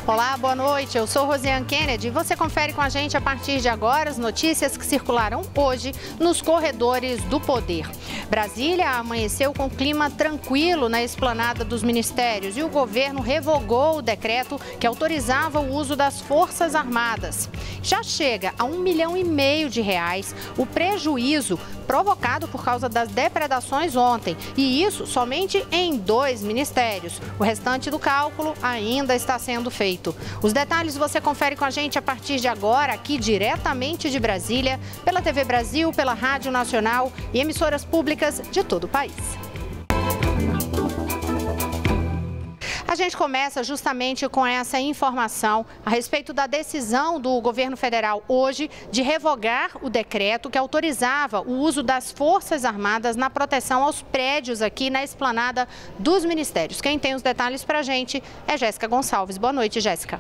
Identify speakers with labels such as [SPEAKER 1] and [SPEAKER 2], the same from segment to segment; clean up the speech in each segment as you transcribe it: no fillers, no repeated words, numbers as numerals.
[SPEAKER 1] Olá, boa noite. Eu sou Rosiane Kennedy e você confere com a gente a partir de agora as notícias que circularam hoje nos corredores do poder. Brasília amanheceu com clima tranquilo na esplanada dos ministérios e o governo revogou o decreto que autorizava o uso das Forças Armadas. Já chega a R$1,5 milhão o prejuízo provocado por causa das depredações ontem, e isso somente em 2 ministérios. O restante do cálculo ainda está sendo feito. Os detalhes você confere com a gente a partir de agora, aqui diretamente de Brasília, pela TV Brasil, pela Rádio Nacional e emissoras públicas de todo o país. A gente começa justamente com essa informação a respeito da decisão do governo federal hoje de revogar o decreto que autorizava o uso das Forças Armadas na proteção aos prédios aqui na esplanada dos ministérios. Quem tem os detalhes para a gente é Jéssica Gonçalves. Boa noite, Jéssica.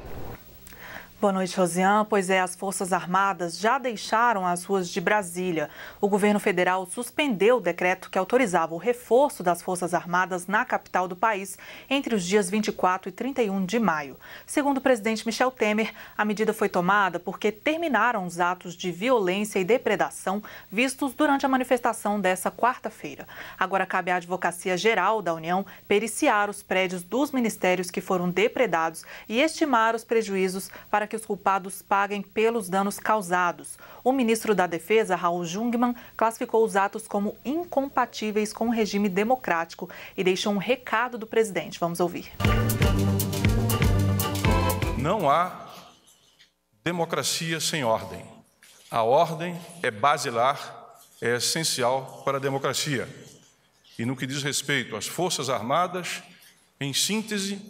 [SPEAKER 2] Boa noite, Rosiane. Pois é, as Forças Armadas já deixaram as ruas de Brasília. O governo federal suspendeu o decreto que autorizava o reforço das Forças Armadas na capital do país entre os dias 24 e 31 de maio. Segundo o presidente Michel Temer, a medida foi tomada porque terminaram os atos de violência e depredação vistos durante a manifestação dessa quarta-feira. Agora cabe à Advocacia Geral da União periciar os prédios dos ministérios que foram depredados e estimar os prejuízos para que os culpados paguem pelos danos causados. O ministro da Defesa, Raul Jungmann, classificou os atos como incompatíveis com o regime democrático e deixou um recado do presidente. Vamos ouvir.
[SPEAKER 3] Não há democracia sem ordem. A ordem é basilar, é essencial para a democracia. E no que diz respeito às Forças Armadas, em síntese,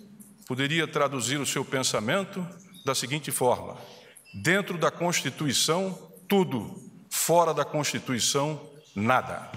[SPEAKER 3] poderia traduzir o seu pensamento da seguinte forma: dentro da Constituição, tudo; fora da Constituição, nada.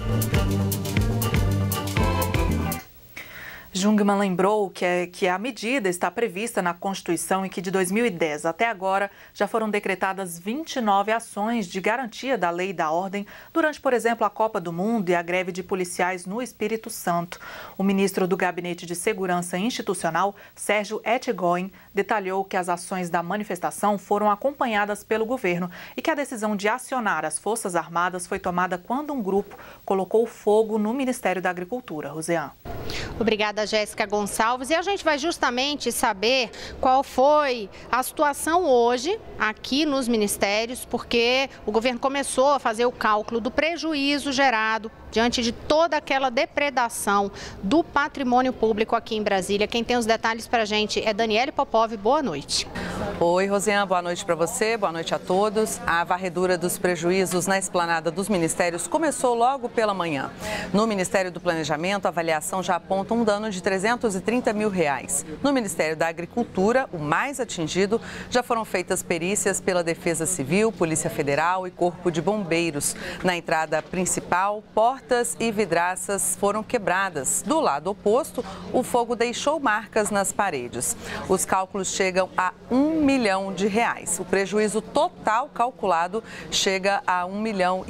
[SPEAKER 2] Jungmann lembrou que a medida está prevista na Constituição e que de 2010 até agora já foram decretadas 29 ações de garantia da lei e da ordem durante, por exemplo, a Copa do Mundo e a greve de policiais no Espírito Santo. O ministro do Gabinete de Segurança Institucional, Sérgio Etchegoyen, detalhou que as ações da manifestação foram acompanhadas pelo governo e que a decisão de acionar as Forças Armadas foi tomada quando um grupo colocou fogo no Ministério da Agricultura. Rosiane.
[SPEAKER 1] Obrigada, Jéssica Gonçalves. E a gente vai justamente saber qual foi a situação hoje aqui nos ministérios, porque o governo começou a fazer o cálculo do prejuízo gerado diante de toda aquela depredação do patrimônio público aqui em Brasília. Quem tem os detalhes para a gente é Daniele Popov. Boa noite.
[SPEAKER 4] Oi, Rosiane, boa noite para você, boa noite a todos. A varredura dos prejuízos na esplanada dos ministérios começou logo pela manhã. No Ministério do Planejamento, a avaliação já aponta um dano de R$330 mil. No Ministério da Agricultura, o mais atingido, já foram feitas perícias pela Defesa Civil, Polícia Federal e Corpo de Bombeiros. Na entrada principal, portas e vidraças foram quebradas. Do lado oposto, o fogo deixou marcas nas paredes. Os cálculos chegam a R$1,5 milhão. O prejuízo total calculado chega a R$1,5 milhão.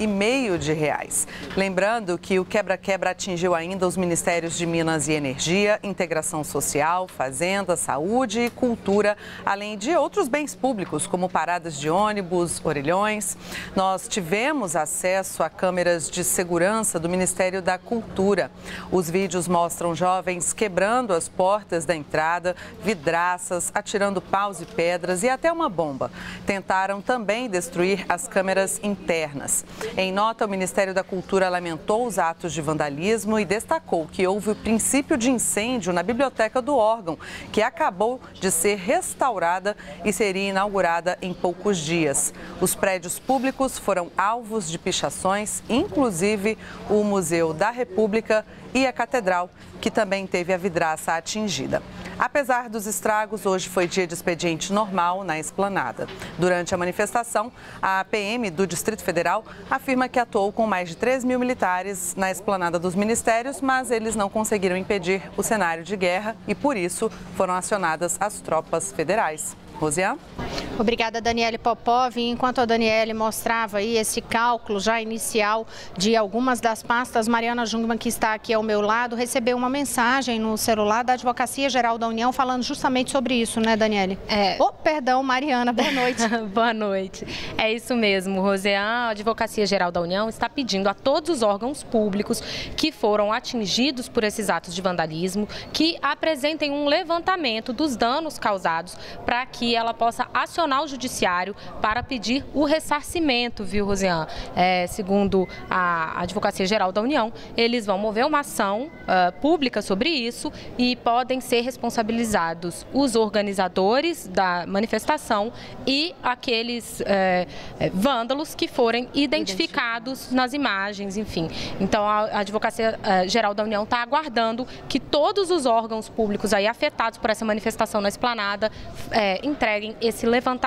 [SPEAKER 4] Lembrando que o quebra-quebra atingiu ainda os Ministérios de Minas e Energia, Integração Social, Fazenda, Saúde e Cultura, além de outros bens públicos, como paradas de ônibus, orelhões. Nós tivemos acesso a câmeras de segurança do Ministério da Cultura. Os vídeos mostram jovens quebrando as portas da entrada, vidraças, atirando paus e pedras e até uma bomba. Tentaram também destruir as câmeras internas. Em nota, o Ministério da Cultura lamentou os atos de vandalismo e destacou que houve o princípio de incêndio na biblioteca do órgão, que acabou de ser restaurada e seria inaugurada em poucos dias. Os prédios públicos foram alvos de pichações, inclusive o Museu da República e a Catedral, que também teve a vidraça atingida. Apesar dos estragos, hoje foi dia de expediente normal na esplanada. Durante a manifestação, a PM do Distrito Federal afirma que atuou com mais de 3 mil militares na esplanada dos ministérios, mas eles não conseguiram impedir o cenário de guerra e, por isso, foram acionadas as tropas federais. Rosiane?
[SPEAKER 1] Obrigada, Daniele Popov. Enquanto a Daniele mostrava aí esse cálculo já inicial de algumas das pastas, Mariana Jungmann, que está aqui ao meu lado, recebeu uma mensagem no celular da Advocacia Geral da União falando justamente sobre isso, né, Daniele? Perdão, Mariana, boa noite.
[SPEAKER 5] Boa noite. É isso mesmo, Rosean. A Advocacia Geral da União está pedindo a todos os órgãos públicos que foram atingidos por esses atos de vandalismo que apresentem um levantamento dos danos causados para que ela possa acionar o Judiciário para pedir o ressarcimento, viu, Rosiane? Segundo a Advocacia Geral da União, eles vão mover uma ação pública sobre isso e podem ser responsabilizados os organizadores da manifestação e aqueles vândalos que forem identificados nas imagens, enfim. Então, a Advocacia Geral da União está aguardando que todos os órgãos públicos aí afetados por essa manifestação na Esplanada entreguem esse levantamento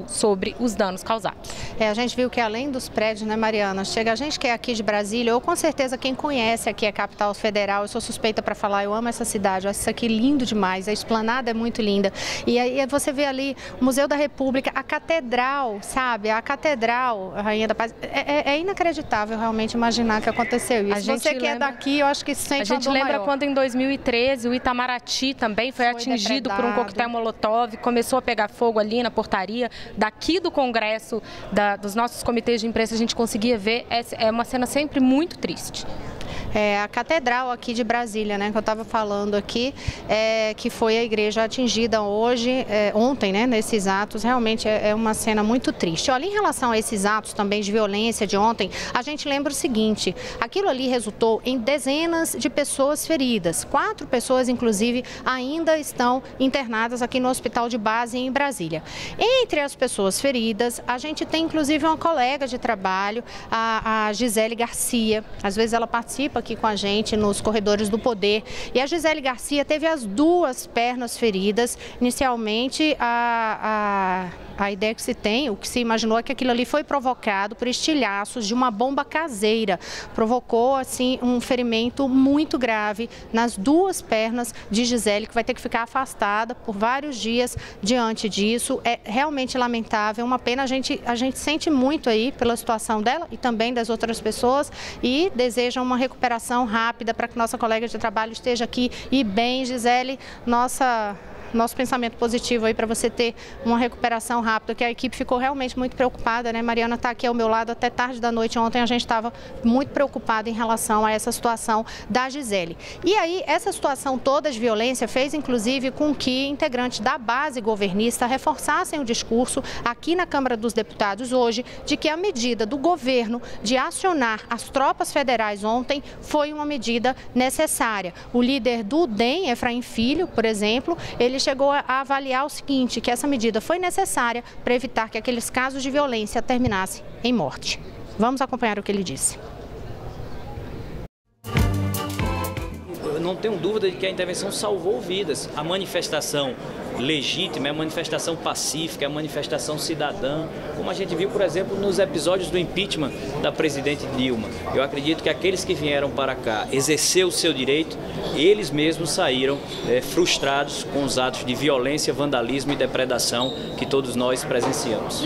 [SPEAKER 5] sobre os danos causados.
[SPEAKER 1] A gente viu que além dos prédios, né, Mariana, chega a gente que é aqui de Brasília, ou com certeza quem conhece aqui a capital federal, eu sou suspeita para falar, eu amo essa cidade, eu acho isso aqui lindo demais, a Esplanada é muito linda. E aí você vê ali o Museu da República, a Catedral, sabe? A Catedral, a Rainha da Paz. É inacreditável realmente imaginar que aconteceu isso. Você que é daqui, eu acho que sente
[SPEAKER 5] a gente lembra quando em 2013 o Itamaraty também foi atingido por um coquetel molotov, começou a pegar fogo ali na portaria daqui do Congresso, dos nossos comitês de imprensa, a gente conseguia ver, é uma cena sempre muito triste.
[SPEAKER 1] A Catedral aqui de Brasília, né, que eu estava falando aqui, que foi a igreja atingida ontem, né, nesses atos, realmente é uma cena muito triste. Olha, em relação a esses atos também de violência de ontem, a gente lembra o seguinte, aquilo ali resultou em dezenas de pessoas feridas, 4 pessoas, inclusive, ainda estão internadas aqui no Hospital de Base em Brasília. Entre as pessoas feridas, a gente tem, inclusive, uma colega de trabalho, a Gisele Garcia, às vezes ela participa aqui com a gente nos corredores do poder. E a Gisele Garcia teve as 2 pernas feridas. Inicialmente, a ideia que se tem, o que se imaginou é que aquilo ali foi provocado por estilhaços de uma bomba caseira. Provocou, assim, um ferimento muito grave nas 2 pernas de Gisele, que vai ter que ficar afastada por vários dias diante disso. É realmente lamentável, uma pena. A gente sente muito aí pela situação dela e também das outras pessoas e deseja uma recuperação rápida para que nossa colega de trabalho esteja aqui e bem. Gisele, nosso pensamento positivo aí para você ter uma recuperação rápida, que a equipe ficou realmente muito preocupada, né? Mariana está aqui ao meu lado até tarde da noite. Ontem a gente estava muito preocupado em relação a essa situação da Gisele. E aí, essa situação toda de violência fez, inclusive, com que integrantes da base governista reforçassem o discurso aqui na Câmara dos Deputados hoje de que a medida do governo de acionar as tropas federais ontem foi uma medida necessária. O líder do DEM, Efraim Filho, por exemplo, ele chegou a avaliar o seguinte, que essa medida foi necessária para evitar que aqueles casos de violência terminassem em morte. Vamos acompanhar o que ele disse.
[SPEAKER 6] Eu não tenho dúvida de que a intervenção salvou vidas. A manifestação legítima, é a manifestação pacífica, é a manifestação cidadã, como a gente viu, por exemplo, nos episódios do impeachment da presidente Dilma. Eu acredito que aqueles que vieram para cá exercer o seu direito, eles mesmos saíram frustrados com os atos de violência, vandalismo e depredação que todos nós presenciamos.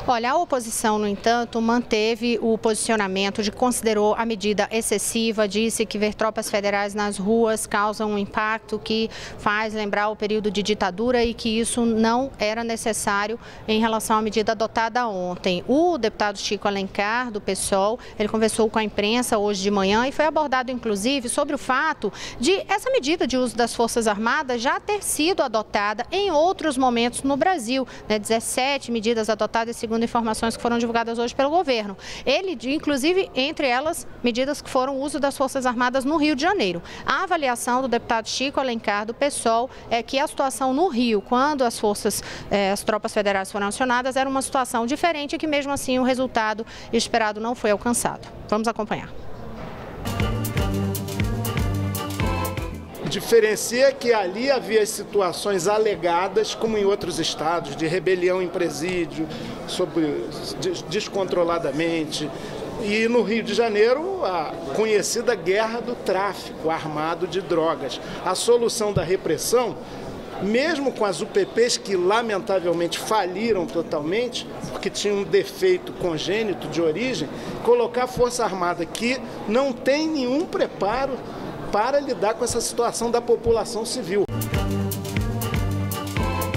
[SPEAKER 1] Olha, a oposição, no entanto, manteve o posicionamento de que considerou a medida excessiva, disse que ver tropas federais nas ruas causa um impacto que faz lembrar o período de ditadura e que isso não era necessário em relação à medida adotada ontem. O deputado Chico Alencar, do PSOL, ele conversou com a imprensa hoje de manhã e foi abordado, inclusive, sobre o fato de essa medida de uso das Forças Armadas já ter sido adotada em outros momentos no Brasil, né? 17 medidas adotadas, segundo informações que foram divulgadas hoje pelo governo. Ele, inclusive, entre elas, medidas que foram o uso das Forças Armadas no Rio de Janeiro. A avaliação do deputado Chico Alencar, do PSOL, é que a situação no Rio, quando as tropas federais foram acionadas, era uma situação diferente e que, mesmo assim, o resultado esperado não foi alcançado. Vamos acompanhar.
[SPEAKER 7] Diferencia que ali havia situações alegadas, como em outros estados, de rebelião em presídio, descontroladamente. E no Rio de Janeiro, a conhecida guerra do tráfico armado de drogas. A solução da repressão mesmo com as UPPs que lamentavelmente faliram totalmente, porque tinham um defeito congênito de origem, colocar a Força Armada que não tem nenhum preparo para lidar com essa situação da população civil.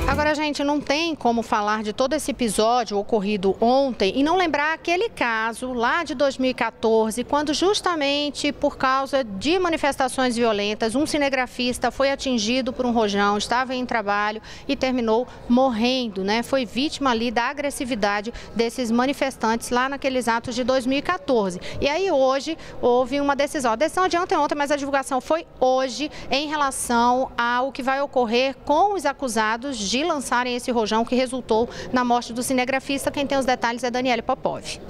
[SPEAKER 1] Agora, gente, não tem como falar de todo esse episódio ocorrido ontem e não lembrar aquele caso lá de 2014, quando justamente por causa de manifestações violentas, um cinegrafista foi atingido por um rojão, estava em trabalho e terminou morrendo, né? Foi vítima ali da agressividade desses manifestantes lá naqueles atos de 2014. E aí hoje houve uma decisão. A decisão é de ontem, mas a divulgação foi hoje em relação ao que vai ocorrer com os acusados de lançarem esse rojão que resultou na morte do cinegrafista. Quem tem os detalhes é Daniele Popov.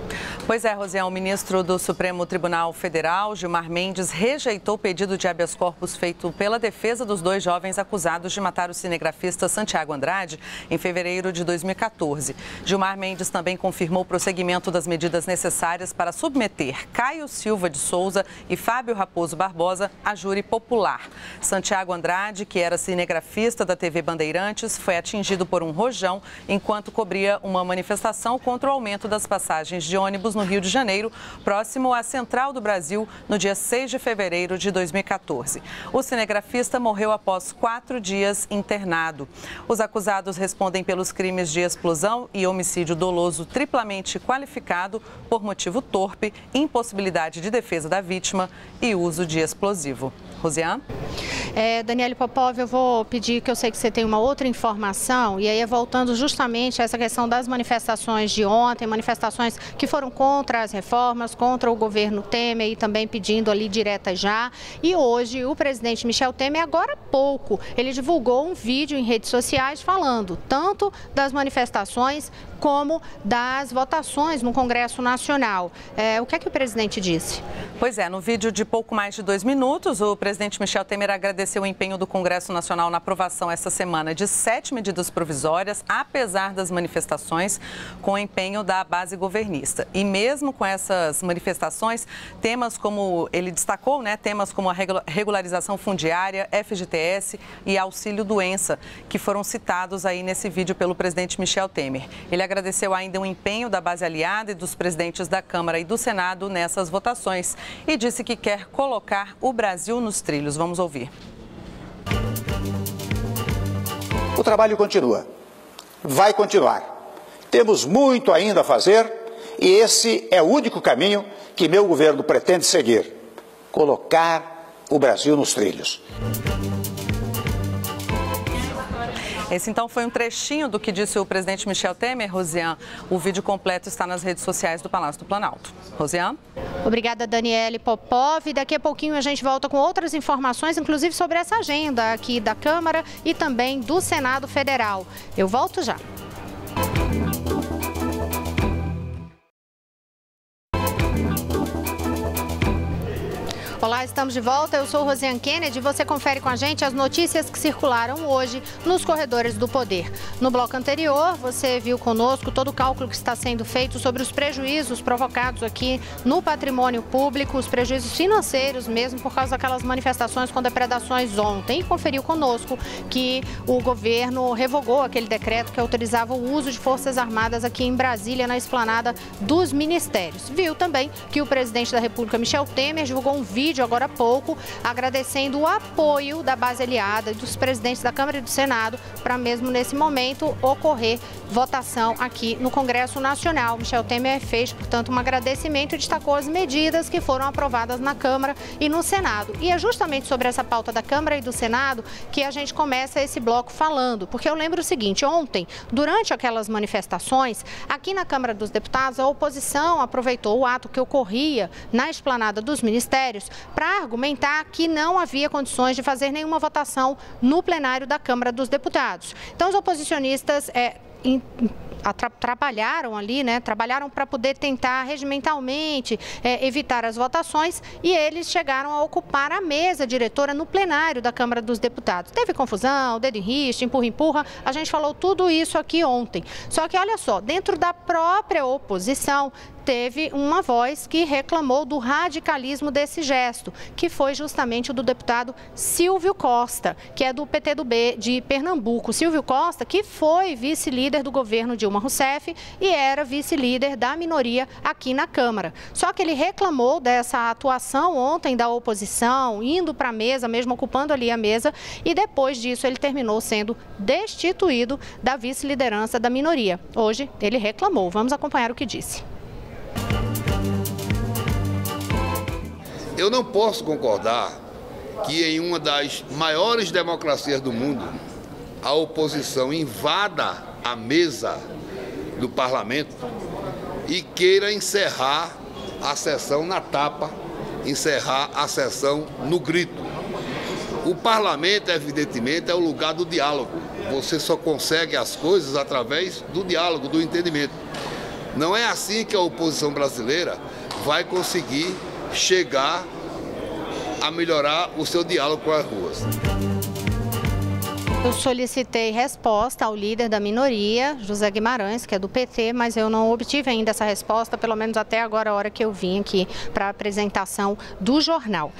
[SPEAKER 4] Pois é, Rosiane, o ministro do Supremo Tribunal Federal, Gilmar Mendes, rejeitou o pedido de habeas corpus feito pela defesa dos dois jovens acusados de matar o cinegrafista Santiago Andrade em fevereiro de 2014. Gilmar Mendes também confirmou o prosseguimento das medidas necessárias para submeter Caio Silva de Souza e Fábio Raposo Barbosa a júri popular. Santiago Andrade, que era cinegrafista da TV Bandeirantes, foi atingido por um rojão enquanto cobria uma manifestação contra o aumento das passagens de ônibus no Rio de Janeiro, próximo à Central do Brasil, no dia 6 de fevereiro de 2014. O cinegrafista morreu após 4 dias internado. Os acusados respondem pelos crimes de explosão e homicídio doloso triplamente qualificado por motivo torpe, impossibilidade de defesa da vítima e uso de explosivo. Rosiane?
[SPEAKER 1] Daniele Popov, eu vou pedir, que eu sei que você tem uma outra informação, e aí voltando justamente a essa questão das manifestações de ontem, manifestações que foram contra as reformas, contra o governo Temer e também pedindo ali direta já. E hoje o presidente Michel Temer, agora há pouco, ele divulgou um vídeo em redes sociais falando tanto das manifestações como das votações no Congresso Nacional. O que é que o presidente disse?
[SPEAKER 4] Pois é, no vídeo de pouco mais de 2 minutos, o presidente Michel Temer agradeceu o empenho do Congresso Nacional na aprovação essa semana de 7 medidas provisórias, apesar das manifestações, com o empenho da base governista. E mesmo com essas manifestações, temas como, ele destacou, temas como a regularização fundiária, FGTS e auxílio-doença, que foram citados aí nesse vídeo pelo presidente Michel Temer. Ele agradeceu ainda o empenho da base aliada e dos presidentes da Câmara e do Senado nessas votações e disse que quer colocar o Brasil nos trilhos. Vamos ouvir.
[SPEAKER 8] O trabalho continua, vai continuar. Temos muito ainda a fazer e esse é o único caminho que meu governo pretende seguir: colocar o Brasil nos trilhos.
[SPEAKER 4] Esse, então, foi um trechinho do que disse o presidente Michel Temer. Rosiane, o vídeo completo está nas redes sociais do Palácio do Planalto. Rosiane?
[SPEAKER 1] Obrigada, Daniele Popov. Daqui a pouquinho a gente volta com outras informações, inclusive sobre essa agenda aqui da Câmara e também do Senado Federal. Eu volto já. Olá, estamos de volta. Eu sou Rosiane Kennedy e você confere com a gente as notícias que circularam hoje nos corredores do poder. No bloco anterior, você viu conosco todo o cálculo que está sendo feito sobre os prejuízos provocados aqui no patrimônio público, os prejuízos financeiros mesmo por causa daquelas manifestações com depredações ontem. E conferiu conosco que o governo revogou aquele decreto que autorizava o uso de forças armadas aqui em Brasília, na esplanada dos ministérios. Viu também que o presidente da República, Michel Temer, divulgou um vídeo agora há pouco, agradecendo o apoio da base aliada e dos presidentes da Câmara e do Senado para mesmo nesse momento ocorrer votação aqui no Congresso Nacional. Michel Temer fez, portanto, um agradecimento e destacou as medidas que foram aprovadas na Câmara e no Senado. E é justamente sobre essa pauta da Câmara e do Senado que a gente começa esse bloco falando, porque eu lembro o seguinte: ontem, durante aquelas manifestações, aqui na Câmara dos Deputados, a oposição aproveitou o ato que ocorria na esplanada dos ministérios para argumentar que não havia condições de fazer nenhuma votação no plenário da Câmara dos Deputados. Então, os oposicionistas trabalharam ali, trabalharam para poder tentar regimentalmente evitar as votações e eles chegaram a ocupar a mesa diretora no plenário da Câmara dos Deputados. Teve confusão, dedo em riste, empurra-empurra, a gente falou tudo isso aqui ontem. Só que olha só, dentro da própria oposição teve uma voz que reclamou do radicalismo desse gesto, que foi justamente o do deputado Silvio Costa, que é do PTB de Pernambuco. Silvio Costa, que foi vice-líder do governo Dilma Rousseff e era vice-líder da minoria aqui na Câmara. Só que ele reclamou dessa atuação ontem da oposição, indo para a mesa, mesmo ocupando ali a mesa, e depois disso ele terminou sendo destituído da vice-liderança da minoria. Hoje ele reclamou. Vamos acompanhar o que disse.
[SPEAKER 9] Eu não posso concordar que em uma das maiores democracias do mundo, a oposição invada a mesa do parlamento e queira encerrar a sessão na tapa, encerrar a sessão no grito. O parlamento, evidentemente, é o lugar do diálogo. Você só consegue as coisas através do diálogo, do entendimento. Não é assim que a oposição brasileira vai conseguir chegar a melhorar o seu diálogo com as ruas.
[SPEAKER 1] Eu solicitei resposta ao líder da minoria, José Guimarães, que é do PT, mas eu não obtive ainda essa resposta, pelo menos até agora, a hora que eu vim aqui para a apresentação do jornal.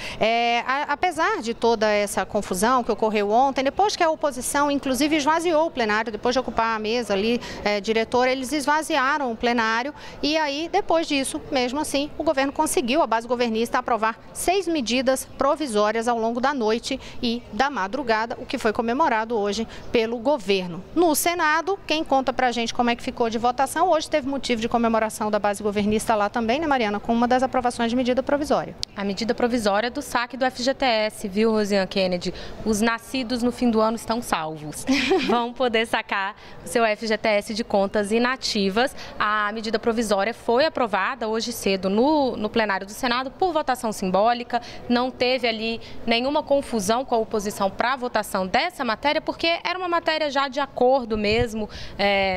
[SPEAKER 1] Apesar de toda essa confusão que ocorreu ontem, depois que a oposição, inclusive, esvaziou o plenário, depois de ocupar a mesa ali, diretora, eles esvaziaram o plenário e aí, depois disso, mesmo assim, o governo conseguiu, a base governista, aprovar 6 medidas provisórias ao longo da noite e da madrugada, o que foi comemorado hoje pelo governo. No Senado, quem conta pra gente como é que ficou de votação, hoje teve motivo de comemoração da base governista lá também, né, Mariana, com uma das aprovações de medida provisória.
[SPEAKER 5] A medida provisória do saque do FGTS, viu, Rosiane Kennedy? Os nascidos no fim do ano estão salvos. Vão poder sacar o seu FGTS de contas inativas. A medida provisória foi aprovada hoje cedo no plenário do Senado por votação simbólica. Não teve ali nenhuma confusão com a oposição para a votação dessa matéria, porque era uma matéria já de acordo mesmo,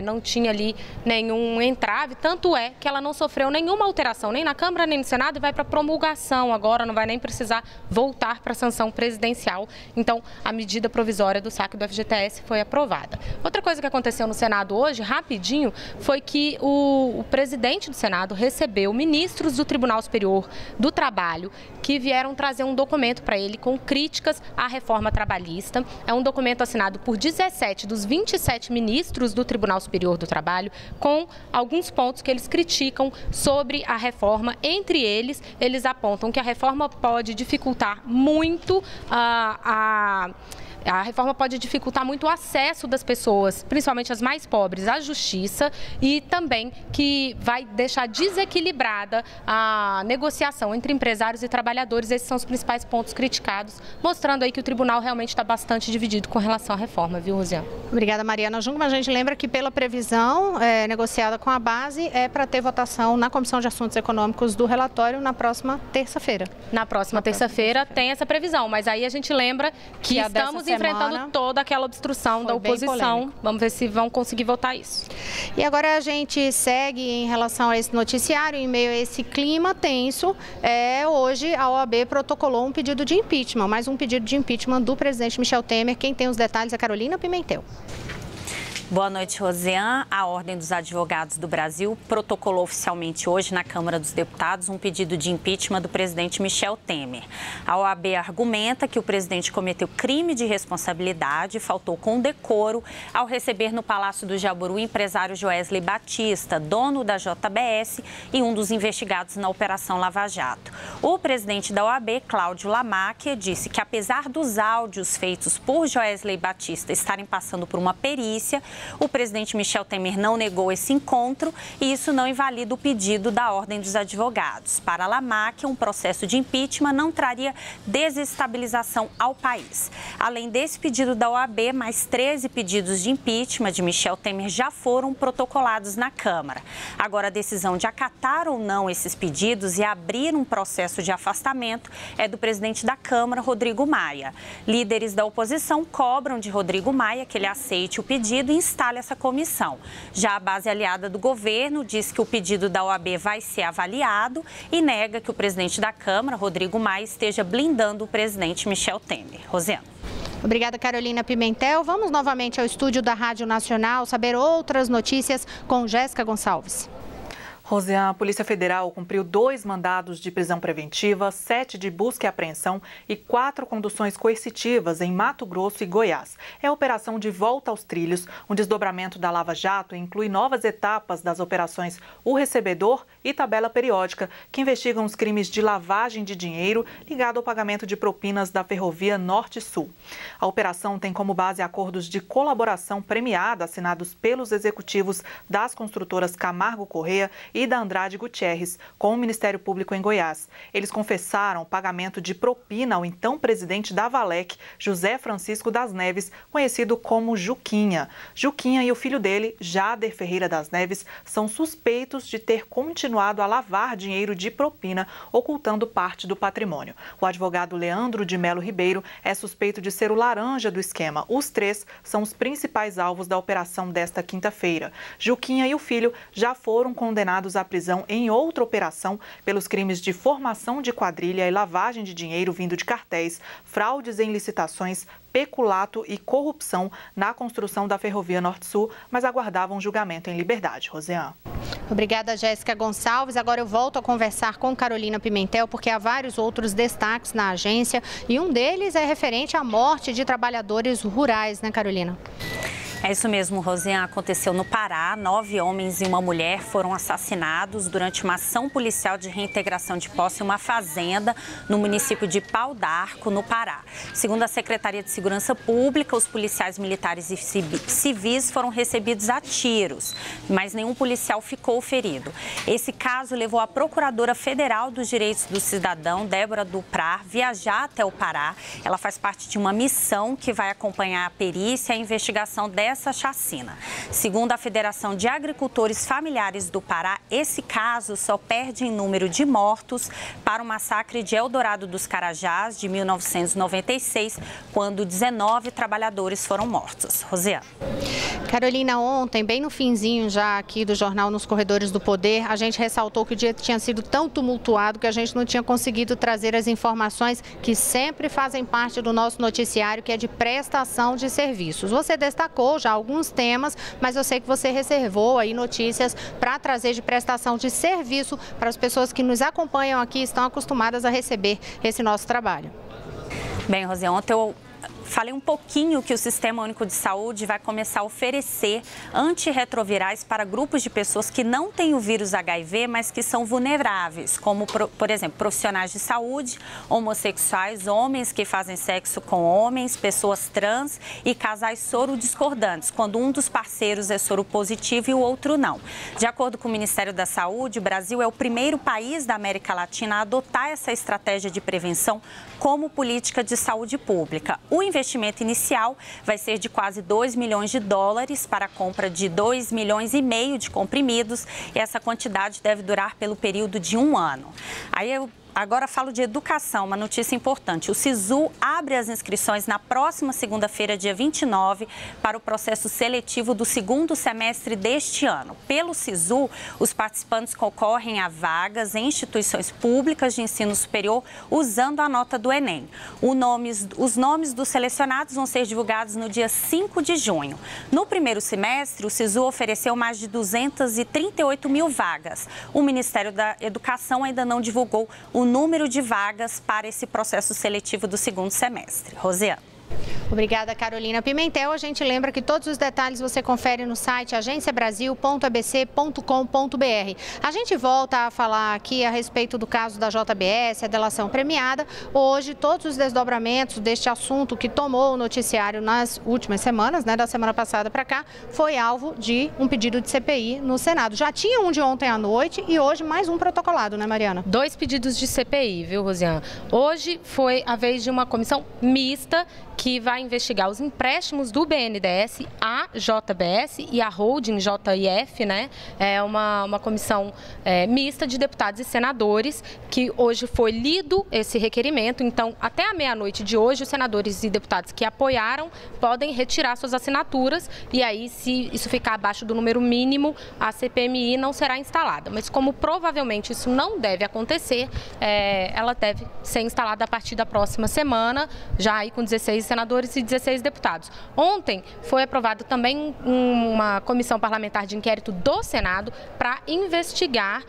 [SPEAKER 5] não tinha ali nenhum entrave, tanto é que ela não sofreu nenhuma alteração, nem na Câmara, nem no Senado, e vai para promulgação agora, não vai nem precisar voltar para a sanção presidencial. Então, a medida provisória do saque do FGTS foi aprovada. Outra coisa que aconteceu no Senado hoje, rapidinho, foi que o presidente do Senado recebeu ministros do Tribunal Superior do Trabalho que vieram trazer um documento para ele com críticas à reforma trabalhista. É um documento assinado por 17 dos 27 ministros do Tribunal Superior do Trabalho, com alguns pontos que eles criticam sobre a reforma. Entre eles, eles apontam que a reforma pode dificultar muito a reforma pode dificultar muito o acesso das pessoas, principalmente as mais pobres, à justiça, e também que vai deixar desequilibrada a negociação entre empresários e trabalhadores. Esses são os principais pontos criticados, mostrando aí que o tribunal realmente está bastante dividido com relação à reforma, viu, Rosiane?
[SPEAKER 1] Obrigada, Mariana Jungmann. A gente lembra que, pela previsão negociada com a base, é para ter votação na Comissão de Assuntos Econômicos do relatório na próxima terça-feira.
[SPEAKER 5] Na próxima terça-feira tem essa previsão, mas aí a gente lembra que estamos enfrentando toda aquela obstrução da oposição. Vamos ver se vão conseguir votar isso.
[SPEAKER 1] E agora a gente segue em relação a esse noticiário, em meio a esse clima tenso. Hoje a OAB protocolou um pedido de impeachment, mais um pedido de impeachment do presidente Michel Temer. Quem tem os detalhes é Carolina Pimentel.
[SPEAKER 10] Boa noite, Rosiane. A Ordem dos Advogados do Brasil protocolou oficialmente hoje na Câmara dos Deputados um pedido de impeachment do presidente Michel Temer. A OAB argumenta que o presidente cometeu crime de responsabilidade e faltou com decoro ao receber no Palácio do Jaburu o empresário Joesley Batista, dono da JBS e um dos investigados na Operação Lava Jato. O presidente da OAB, Cláudio Lamáquia, disse que apesar dos áudios feitos por Joesley Batista estarem passando por uma perícia, o presidente Michel Temer não negou esse encontro e isso não invalida o pedido da Ordem dos Advogados. Para Lamáquia, um processo de impeachment não traria desestabilização ao país. Além desse pedido da OAB, mais 13 pedidos de impeachment de Michel Temer já foram protocolados na Câmara. Agora, a decisão de acatar ou não esses pedidos e abrir um processo de afastamento é do presidente da Câmara, Rodrigo Maia. Líderes da oposição cobram de Rodrigo Maia que ele aceite o pedido e instale essa comissão. Já a base aliada do governo diz que o pedido da OAB vai ser avaliado e nega que o presidente da Câmara, Rodrigo Maia, esteja blindando o presidente Michel Temer. Rosiane.
[SPEAKER 1] Obrigada, Carolina Pimentel. Vamos novamente ao estúdio da Rádio Nacional saber outras notícias com Jéssica Gonçalves.
[SPEAKER 2] Rosiane, a Polícia Federal cumpriu 2 mandados de prisão preventiva, 7 de busca e apreensão e 4 conduções coercitivas em Mato Grosso e Goiás. É a operação de volta aos trilhos, um desdobramento da Lava Jato, e inclui novas etapas das operações O Recebedor e Tabela Periódica, que investigam os crimes de lavagem de dinheiro ligado ao pagamento de propinas da Ferrovia Norte-Sul. A operação tem como base acordos de colaboração premiada assinados pelos executivos das construtoras Camargo Corrêa e da Andrade Gutierrez, com o Ministério Público em Goiás. Eles confessaram o pagamento de propina ao então presidente da Valec, José Francisco das Neves, conhecido como Juquinha. Juquinha e o filho dele, Jader Ferreira das Neves, são suspeitos de ter continuado a lavar dinheiro de propina, ocultando parte do patrimônio. O advogado Leandro de Melo Ribeiro é suspeito de ser o laranja do esquema. Os 3 são os principais alvos da operação desta quinta-feira. Juquinha e o filho já foram condenados à prisão em outra operação pelos crimes de formação de quadrilha e lavagem de dinheiro vindo de cartéis, fraudes em licitações, peculato e corrupção na construção da Ferrovia Norte-Sul, mas aguardavam julgamento em liberdade. Rosiane.
[SPEAKER 1] Obrigada, Jéssica Gonçalves. Agora eu volto a conversar com Carolina Pimentel, porque há vários outros destaques na agência e um deles é referente à morte de trabalhadores rurais, né, Carolina?
[SPEAKER 10] É isso mesmo, Rosiane. Aconteceu no Pará. 9 homens e uma mulher foram assassinados durante uma ação policial de reintegração de posse em uma fazenda no município de Pau d'Arco, no Pará. Segundo a Secretaria de Segurança Pública, os policiais militares e civis foram recebidos a tiros, mas nenhum policial ficou ferido. Esse caso levou a Procuradora Federal dos Direitos do Cidadão, Débora Duprat, viajar até o Pará. Ela faz parte de uma missão que vai acompanhar a perícia e a investigação dessa chacina. Segundo a Federação de Agricultores Familiares do Pará, esse caso só perde em número de mortos para o massacre de Eldorado dos Carajás, de 1996, quando 19 trabalhadores foram mortos. Rosiane.
[SPEAKER 1] Carolina, ontem, bem no finzinho já aqui do Jornal Nos Corredores do Poder, a gente ressaltou que o dia tinha sido tão tumultuado que a gente não tinha conseguido trazer as informações que sempre fazem parte do nosso noticiário, que é de prestação de serviços. Você destacou já alguns temas, mas eu sei que você reservou aí notícias para trazer de prestação de serviço para as pessoas que nos acompanham aqui e estão acostumadas a receber esse nosso trabalho.
[SPEAKER 10] Bem, Rosiane, ontem eu falei um pouquinho que o Sistema Único de Saúde vai começar a oferecer antirretrovirais para grupos de pessoas que não têm o vírus HIV, mas que são vulneráveis, como, por exemplo, profissionais de saúde, homossexuais, homens que fazem sexo com homens, pessoas trans e casais sorodiscordantes, quando um dos parceiros é soropositivo e o outro não. De acordo com o Ministério da Saúde, o Brasil é o primeiro país da América Latina a adotar essa estratégia de prevenção como política de saúde pública. O investimento inicial vai ser de quase 2 milhões de dólares para a compra de 2,5 milhões de comprimidos, e essa quantidade deve durar pelo período de 1 ano. Aí eu agora falo de educação, uma notícia importante. O SISU abre as inscrições na próxima segunda-feira, dia 29, para o processo seletivo do 2º semestre deste ano. Pelo SISU, os participantes concorrem a vagas em instituições públicas de ensino superior usando a nota do Enem. Os nomes dos selecionados vão ser divulgados no dia 5 de junho. No primeiro semestre, o SISU ofereceu mais de 238 mil vagas. O Ministério da Educação ainda não divulgou o número de vagas para esse processo seletivo do 2º semestre. Rosiane.
[SPEAKER 1] Obrigada, Carolina Pimentel. A gente lembra que todos os detalhes você confere no site agenciabrasil.abc.com.br. A gente volta a falar aqui a respeito do caso da JBS, a delação premiada. Hoje, todos os desdobramentos deste assunto que tomou o noticiário nas últimas semanas, da semana passada para cá, foi alvo de um pedido de CPI no Senado. Já tinha um de ontem à noite e hoje mais um protocolado, né, Mariana?
[SPEAKER 5] 2 pedidos de CPI, viu, Rosiane? Hoje foi a vez de uma comissão mista que vai investigar os empréstimos do BNDES à JBS e à holding JIF, né? É uma comissão mista de deputados e senadores, que hoje foi lido esse requerimento. Então, até a meia-noite de hoje, os senadores e deputados que apoiaram podem retirar suas assinaturas e aí, se isso ficar abaixo do número mínimo, a CPMI não será instalada. Mas como provavelmente isso não deve acontecer, ela deve ser instalada a partir da próxima semana, já aí com 16 senadores senadores e 16 deputados. Ontem foi aprovado também uma comissão parlamentar de inquérito do Senado para investigar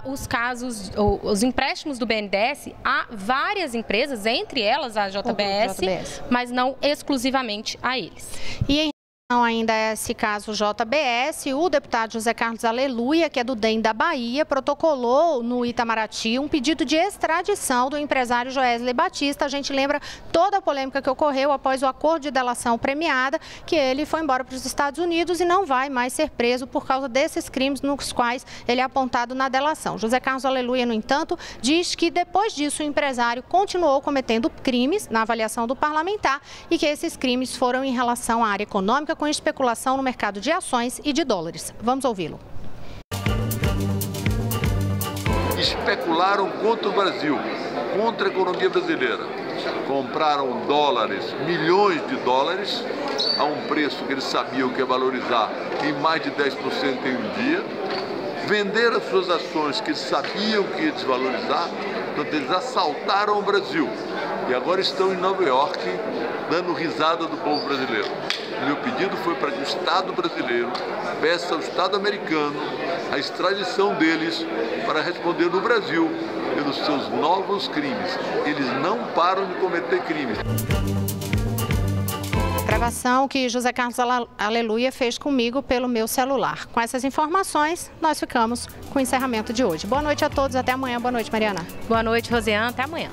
[SPEAKER 5] os casos, os empréstimos do BNDES a várias empresas, entre elas a JBS, mas não exclusivamente a eles.
[SPEAKER 1] E em ainda esse caso JBS, o deputado José Carlos Aleluia, que é do DEM da Bahia, protocolou no Itamaraty um pedido de extradição do empresário Joesley Batista. A gente lembra toda a polêmica que ocorreu após o acordo de delação premiada, que ele foi embora para os Estados Unidos e não vai mais ser preso por causa desses crimes nos quais ele é apontado na delação. José Carlos Aleluia, no entanto, diz que depois disso o empresário continuou cometendo crimes na avaliação do parlamentar e que esses crimes foram em relação à área econômica, com especulação no mercado de ações e de dólares. Vamos ouvi-lo.
[SPEAKER 11] Especularam contra o Brasil, contra a economia brasileira. Compraram dólares, milhões de dólares, a um preço que eles sabiam que ia valorizar em mais de 10% em um dia. Venderam as suas ações que eles sabiam que ia desvalorizar. Portanto, eles assaltaram o Brasil e agora estão em Nova York dando risada do povo brasileiro. Meu pedido foi para que o Estado brasileiro peça ao Estado americano a extradição deles para responder no Brasil pelos seus novos crimes. Eles não param de cometer crimes.
[SPEAKER 1] Gravação que José Carlos Aleluia fez comigo pelo meu celular. Com essas informações, nós ficamos com o encerramento de hoje. Boa noite a todos, até amanhã. Boa noite, Mariana.
[SPEAKER 5] Boa noite, Rosiane, até amanhã.